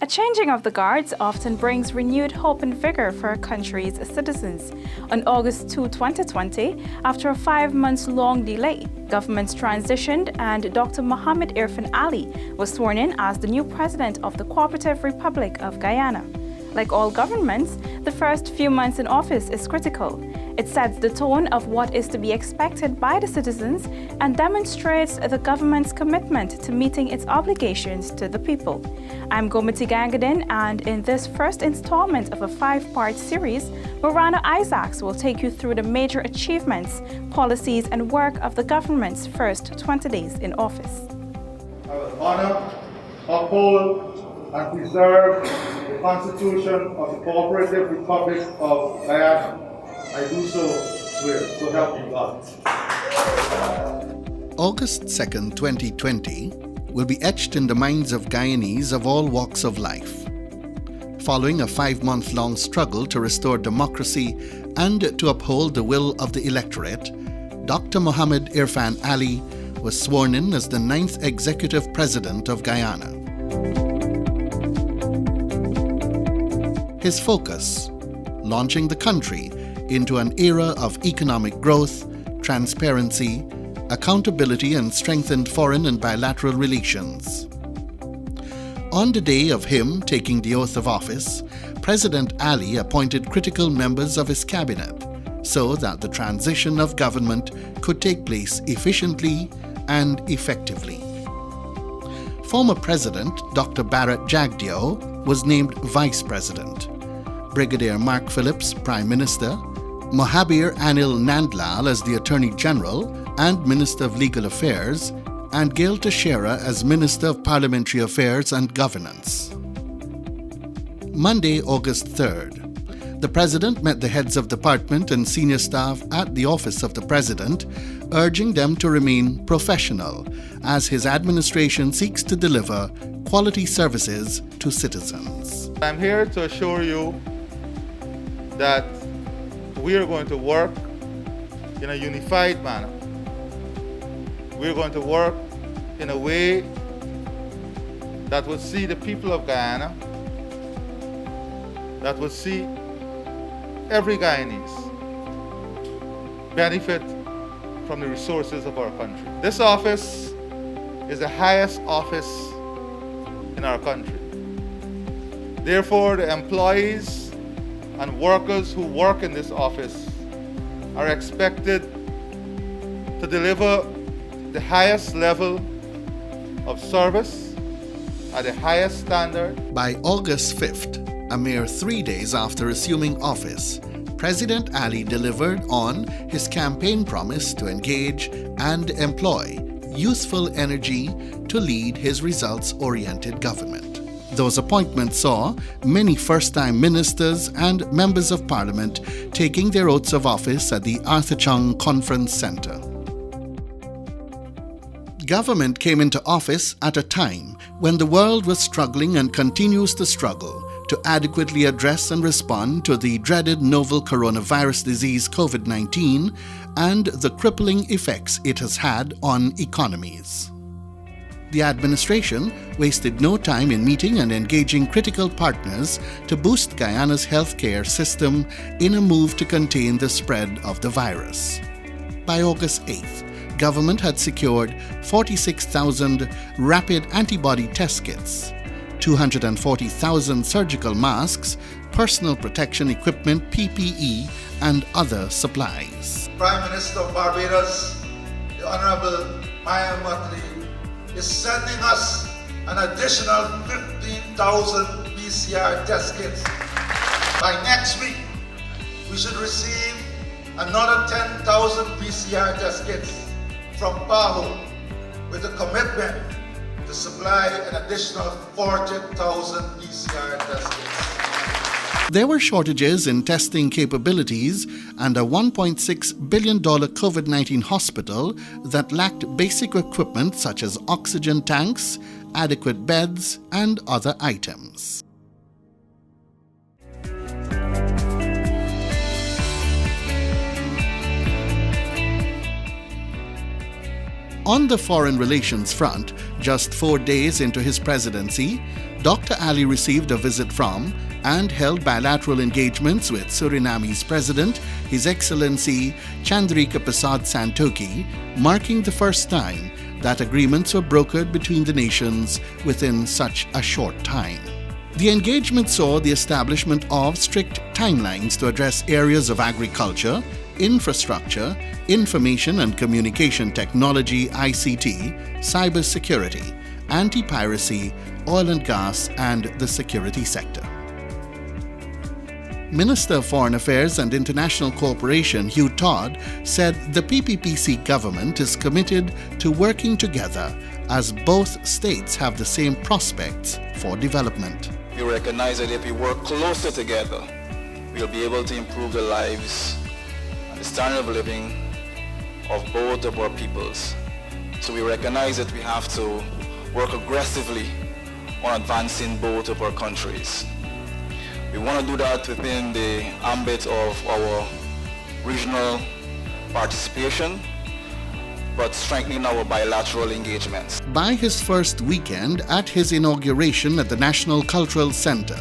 A changing of the guards often brings renewed hope and vigor for our country's citizens. On August 2, 2020, after a 5-month-long delay, governments transitioned and Dr. Mohamed Irfan Ali was sworn in as the new president of the Cooperative Republic of Guyana. Like all governments, the first few months in office is critical. It sets the tone of what is to be expected by the citizens and demonstrates the government's commitment to meeting its obligations to the people. I'm Gomiti Gangadin, and in this first installment of a 5-part series, Morana Isaacs will take you through the major achievements, policies, and work of the government's first 20 days in office. I will honor, uphold, and preserve the Constitution of the Cooperative Republic of Guyana. I do so swear, so help me God. August 2nd, 2020 will be etched in the minds of Guyanese of all walks of life. Following a 5-month-long struggle to restore democracy and to uphold the will of the electorate, Dr. Mohamed Irfan Ali was sworn in as the 9th Executive President of Guyana. His focus: launching the country into an era of economic growth, transparency, accountability, and strengthened foreign and bilateral relations. On the day of him taking the oath of office, President Ali appointed critical members of his cabinet so that the transition of government could take place efficiently and effectively. Former President Dr. Barrett Jagdeo was named Vice President. Brigadier Mark Phillips, Prime Minister, Mohabir Anil Nandlal as the Attorney General and Minister of Legal Affairs, and Gail Teixeira as Minister of Parliamentary Affairs and Governance. Monday, August 3rd, the President met the heads of department and senior staff at the Office of the President, urging them to remain professional as his administration seeks to deliver quality services to citizens. I'm here to assure you that we are going to work in a unified manner. We're going to work in a way that will see the people of Guyana, that will see every Guyanese benefit from the resources of our country. This office is the highest office in our country. Therefore, the employees and workers who work in this office are expected to deliver the highest level of service at the highest standard. By August 5th, a mere 3 days after assuming office, President Ali delivered on his campaign promise to engage and employ useful energy to lead his results-oriented government. Those appointments saw many first-time ministers and members of parliament taking their oaths of office at the Arthur Chung Conference Centre. Government came into office at a time when the world was struggling and continues to struggle to adequately address and respond to the dreaded novel coronavirus disease COVID-19 and the crippling effects it has had on economies. The administration wasted no time in meeting and engaging critical partners to boost Guyana's healthcare system in a move to contain the spread of the virus. By August 8th, government had secured 46,000 rapid antibody test kits, 240,000 surgical masks, personal protection equipment PPE, and other supplies. Prime Minister of Barbados, the Honorable Maya Matri, is sending us an additional 15,000 PCR test kits. By next week, we should receive another 10,000 PCR test kits from PAHO with a commitment to supply an additional 40,000 PCR test kits. There were shortages in testing capabilities and a $1.6 billion COVID-19 hospital that lacked basic equipment such as oxygen tanks, adequate beds, and other items. On the foreign relations front, just 4 days into his presidency, Dr. Ali received a visit from and held bilateral engagements with Suriname's President, His Excellency Chandrika Prasad Santokhi, marking the first time that agreements were brokered between the nations within such a short time. The engagement saw the establishment of strict timelines to address areas of agriculture, infrastructure, information and communication technology (ICT), cybersecurity, anti-piracy, oil and gas, and the security sector. Minister of Foreign Affairs and International Cooperation Hugh Todd said the PPPC government is committed to working together as both states have the same prospects for development. We recognize that if we work closer together, we'll be able to improve the lives and the standard of living of both of our peoples. So we recognize that we have to work aggressively on advancing both of our countries. We want to do that within the ambit of our regional participation, but strengthening our bilateral engagements. By his first weekend at his inauguration at the National Cultural Center,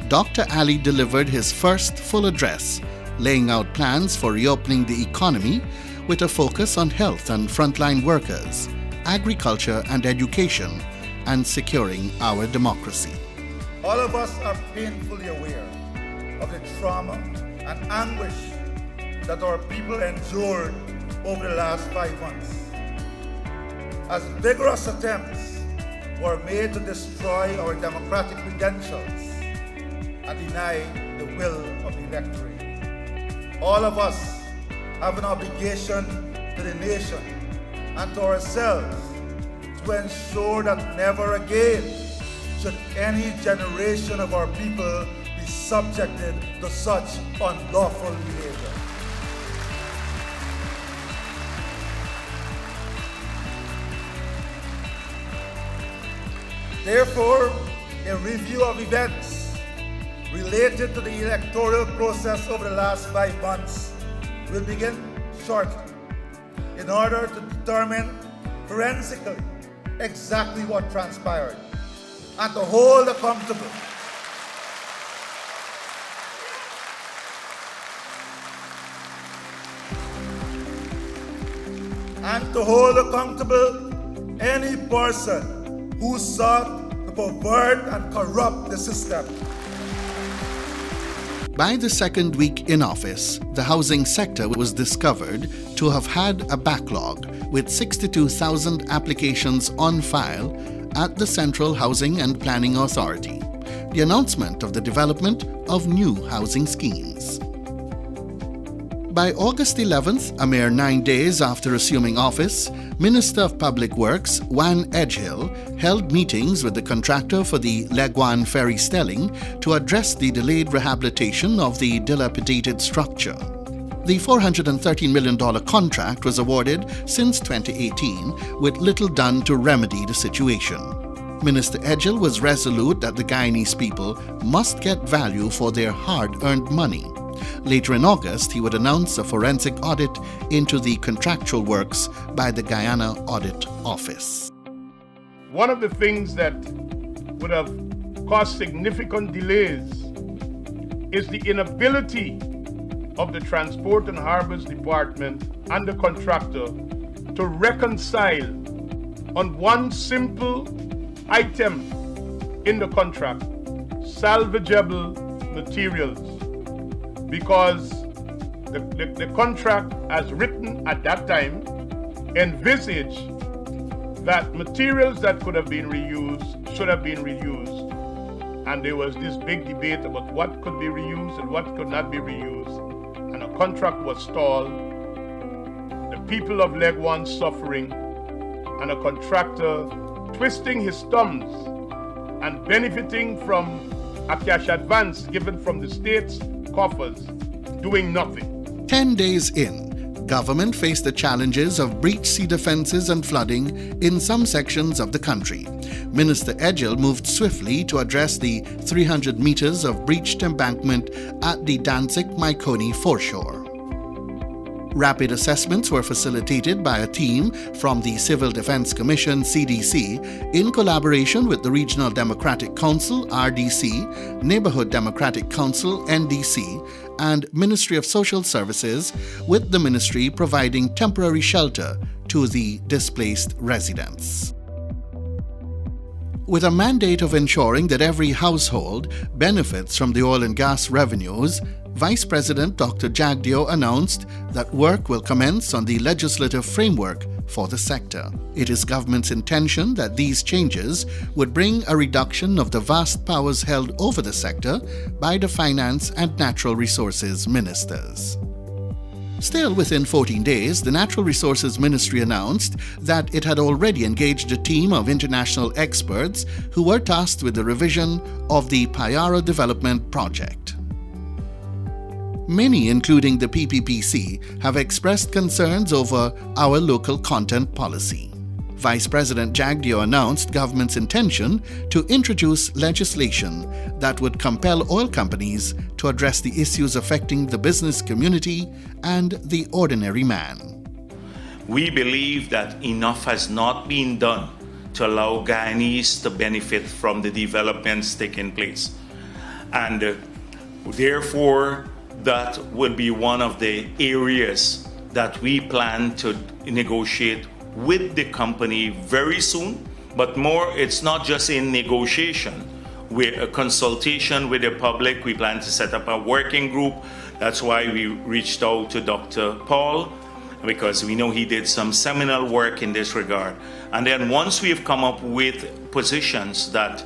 Dr. Ali delivered his first full address, laying out plans for reopening the economy with a focus on health and frontline workers, agriculture and education, and securing our democracy. All of us are painfully aware of the trauma and anguish that our people endured over the last 5 months, as vigorous attempts were made to destroy our democratic credentials and deny the will of the electorate. All of us have an obligation to the nation and to ourselves to ensure that never again should any generation of our people be subjected to such unlawful behavior. Therefore, a review of events related to the electoral process over the last 5 months will begin shortly in order to determine forensically exactly what transpired and to hold accountable any person who sought to pervert and corrupt the system. By the second week in office, the housing sector was discovered to have had a backlog with 62,000 applications on file at the Central Housing and Planning Authority, the announcement of the development of new housing schemes. By August 11th, a mere 9 days after assuming office, Minister of Public Works Wan Edgehill held meetings with the contractor for the Legwan Ferry Stelling to address the delayed rehabilitation of the dilapidated structure. The $413 million contract was awarded since 2018, with little done to remedy the situation. Minister Edgehill was resolute that the Guyanese people must get value for their hard-earned money. Later in August, he would announce a forensic audit into the contractual works by the Guyana Audit Office. One of the things that would have caused significant delays is the inability of the Transport and Harbors Department and the contractor to reconcile on one simple item in the contract, salvageable materials, because the contract as written at that time envisaged that materials that could have been reused should have been reused. And there was this big debate about what could be reused and what could not be reused. And a contract was stalled, the people of Legwan suffering, and a contractor twisting his thumbs and benefiting from a cash advance given from the state's coffers, doing nothing. 10 days in, government faced the challenges of breached cedar fences and flooding in some sections of the country. Minister Edgehill moved swiftly to address the 300 meters of breached embankment at the Danzig-Maikoni foreshore. Rapid assessments were facilitated by a team from the Civil Defense Commission (CDC) in collaboration with the Regional Democratic Council (RDC), Neighborhood Democratic Council (NDC), and Ministry of Social Services, with the ministry providing temporary shelter to the displaced residents. With a mandate of ensuring that every household benefits from the oil and gas revenues, Vice President Dr. Jagdeo announced that work will commence on the legislative framework for the sector. It is government's intention that these changes would bring a reduction of the vast powers held over the sector by the Finance and Natural Resources Ministers. Still within 14 days, the Natural Resources Ministry announced that it had already engaged a team of international experts who were tasked with the revision of the Payara Development Project. Many, including the PPPC, have expressed concerns over our local content policy. Vice President Jagdeo announced government's intention to introduce legislation that would compel oil companies to address the issues affecting the business community and the ordinary man. We believe that enough has not been done to allow Guyanese to benefit from the developments taking place. And therefore, that will be one of the areas that we plan to negotiate with the company very soon. But more, it's not just in negotiation. With a consultation with the public, we plan to set up a working group. That's why we reached out to Dr. Paul, because we know he did some seminal work in this regard. And then once we've come up with positions that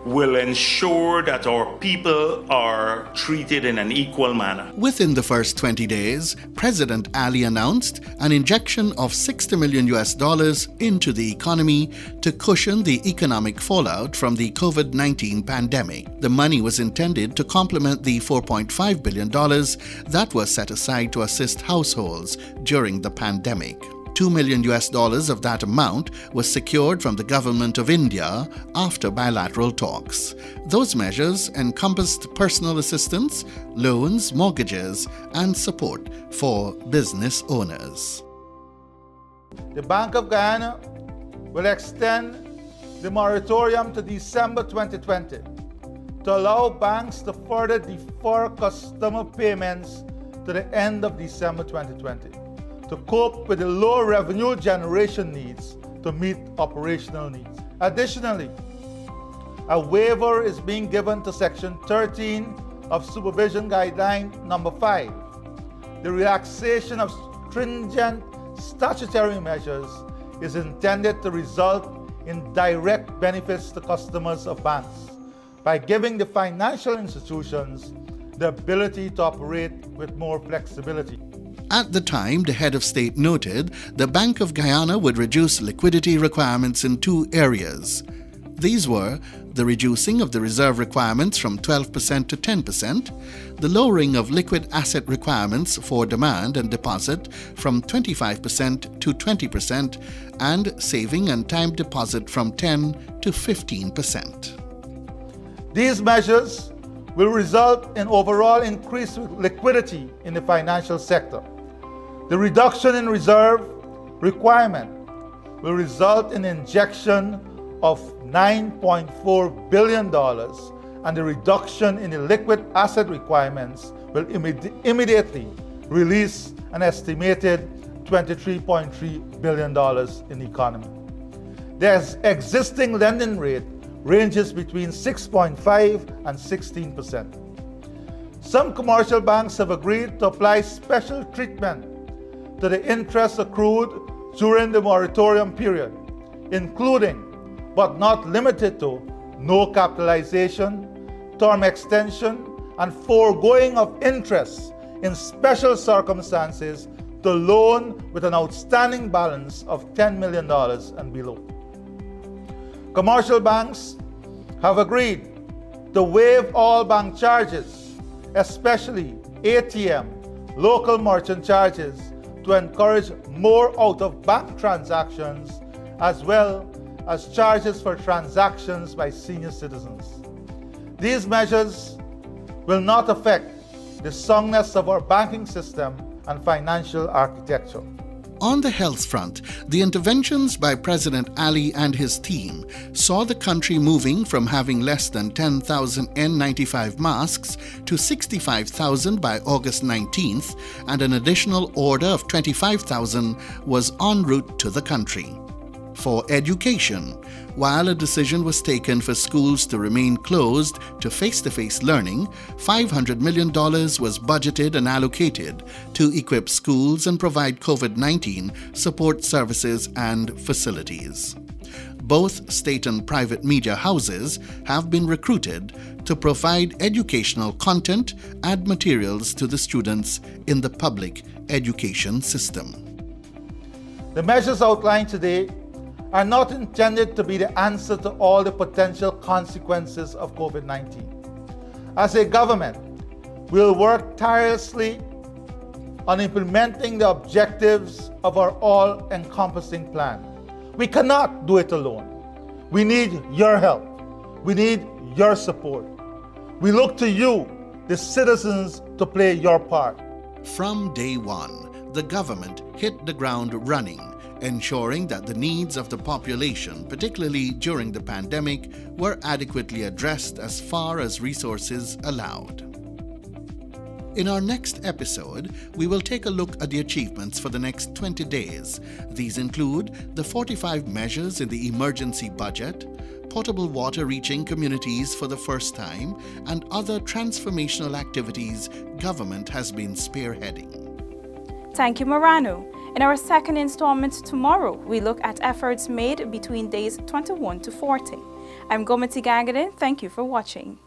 will ensure that our people are treated in an equal manner. Within the first 20 days, President Ali announced an injection of $60 million into the economy to cushion the economic fallout from the COVID-19 pandemic. The money was intended to complement the $4.5 billion that was set aside to assist households during the pandemic. $2 million of that amount was secured from the government of India after bilateral talks. Those measures encompassed personal assistance, loans, mortgages, and support for business owners. The Bank of Guyana will extend the moratorium to December 2020 to allow banks to further defer customer payments to the end of December 2020. To cope with the low revenue generation needs to meet operational needs. Additionally, a waiver is being given to Section 13 of Supervision Guideline Number 5. The relaxation of stringent statutory measures is intended to result in direct benefits to customers of banks by giving the financial institutions the ability to operate with more flexibility. At the time, the head of state noted the Bank of Guyana would reduce liquidity requirements in two areas. These were the reducing of the reserve requirements from 12% to 10%, the lowering of liquid asset requirements for demand and deposit from 25% to 20%, and saving and time deposit from 10 to 15%. These measures will result in overall increased liquidity in the financial sector. The reduction in reserve requirement will result in injection of $9.4 billion, and the reduction in the liquid asset requirements will immediately release an estimated $23.3 billion in the economy. The existing lending rate ranges between 6.5% and 16%. Some commercial banks have agreed to apply special treatment to the interest accrued during the moratorium period, including, but not limited to, no capitalization, term extension, and foregoing of interest in special circumstances to loan with an outstanding balance of $10 million and below. Commercial banks have agreed to waive all bank charges, especially ATM, local merchant charges, to encourage more out-of-bank transactions, as well as charges for transactions by senior citizens. These measures will not affect the soundness of our banking system and financial architecture. On the health front, the interventions by President Ali and his team saw the country moving from having less than 10,000 N95 masks to 65,000 by August 19th, and an additional order of 25,000 was en route to the country. For education, while a decision was taken for schools to remain closed to face-to-face learning, $500 million was budgeted and allocated to equip schools and provide COVID-19 support services and facilities. Both state and private media houses have been recruited to provide educational content and materials to the students in the public education system. The measures outlined today are not intended to be the answer to all the potential consequences of COVID-19. As a government, we'll work tirelessly on implementing the objectives of our all-encompassing plan. We cannot do it alone. We need your help. We need your support. We look to you, the citizens, to play your part. From day one, the government hit the ground running, ensuring that the needs of the population, particularly during the pandemic, were adequately addressed as far as resources allowed. In our next episode, we will take a look at the achievements for the next 20 days. These include the 45 measures in the emergency budget, potable water reaching communities for the first time, and other transformational activities government has been spearheading. Thank you, Morano. In our second installment tomorrow, we look at efforts made between days 21 to 40. I'm Gomiti Gagarin. Thank you for watching.